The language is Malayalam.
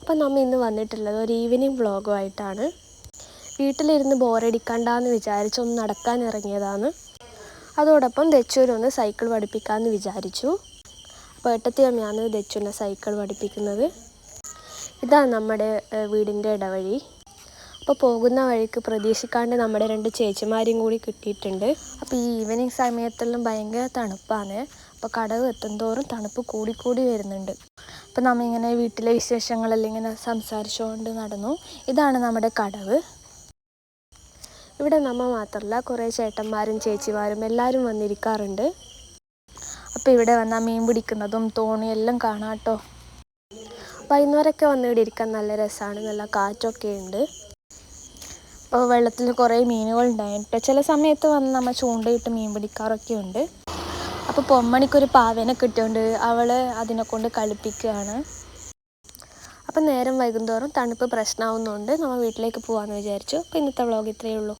അപ്പം നമ്മൾ ഇന്ന് വന്നിട്ടുള്ളത് ഒരു ഈവനിങ് വ്ളോഗുമായിട്ടാണ്. വീട്ടിലിരുന്ന് ബോറടിക്കണ്ടെന്ന് വിചാരിച്ച് ഒന്ന് നടക്കാൻ ഇറങ്ങിയതാണ്. അതോടൊപ്പം ദച്ചുവിനൊന്ന് സൈക്കിൾ പഠിപ്പിക്കാമെന്ന് വിചാരിച്ചു. അപ്പോൾ ഏട്ടത്തി അമ്മയാണ് ദച്ചുവിനെ സൈക്കിൾ പഠിപ്പിക്കുന്നത്. ഇതാണ് നമ്മുടെ വീടിൻ്റെ ഇടവഴി. അപ്പോൾ പോകുന്ന വഴിക്ക് പ്രതീക്ഷിക്കാണ്ട് നമ്മുടെ 2 ചേച്ചിമാരെയും കൂടി കിട്ടിയിട്ടുണ്ട്. അപ്പോൾ ഈ ഈവനിങ് സമയത്തെല്ലാം ഭയങ്കര തണുപ്പാണ്. അപ്പോൾ കടവ് എത്തുന്തോറും തണുപ്പ് കൂടിക്കൂടി വരുന്നുണ്ട്. അപ്പോൾ നമ്മളിങ്ങനെ വീട്ടിലെ വിശേഷങ്ങളെല്ലാം ഇങ്ങനെ സംസാരിച്ചുകൊണ്ട് നടന്നു. ഇതാണ് നമ്മുടെ കടവ്. ഇവിടെ നമ്മൾ മാത്രമല്ല, കുറേ ചേട്ടന്മാരും ചേച്ചിമാരും എല്ലാവരും വന്നിരിക്കാറുണ്ട്. അപ്പോൾ ഇവിടെ വന്നാൽ മീൻ പിടിക്കുന്നതും തോണിയെല്ലാം കാണാം കേട്ടോ. വൈകുന്നേരമൊക്കെ വന്ന് ഇവിടെ ഇരിക്കാൻ നല്ല രസമാണ്, നല്ല കാറ്റൊക്കെ ഉണ്ട്. അപ്പോൾ വെള്ളത്തിൽ കുറേ മീനുകളുണ്ടായിട്ട് ചില സമയത്ത് വന്ന് നമ്മൾ ചൂണ്ടയിട്ട് മീൻ പിടിക്കാറൊക്കെ ഉണ്ട്. അപ്പോൾ പൊമ്മണിക്കൊരു പാവേനെ കിട്ടിയോണ്ട് അവൾ അതിനെ കൊണ്ട് കളിപ്പിക്കുകയാണ്. അപ്പം നേരം വൈകുന്തോറും തണുപ്പ് പ്രശ്നമാവുന്നതുകൊണ്ട് നമ്മൾ വീട്ടിലേക്ക് പോകാമെന്ന് വിചാരിച്ചു. അപ്പോൾ ഇന്നത്തെ വ്ളോഗ് ഇത്രയേ ഉള്ളൂ.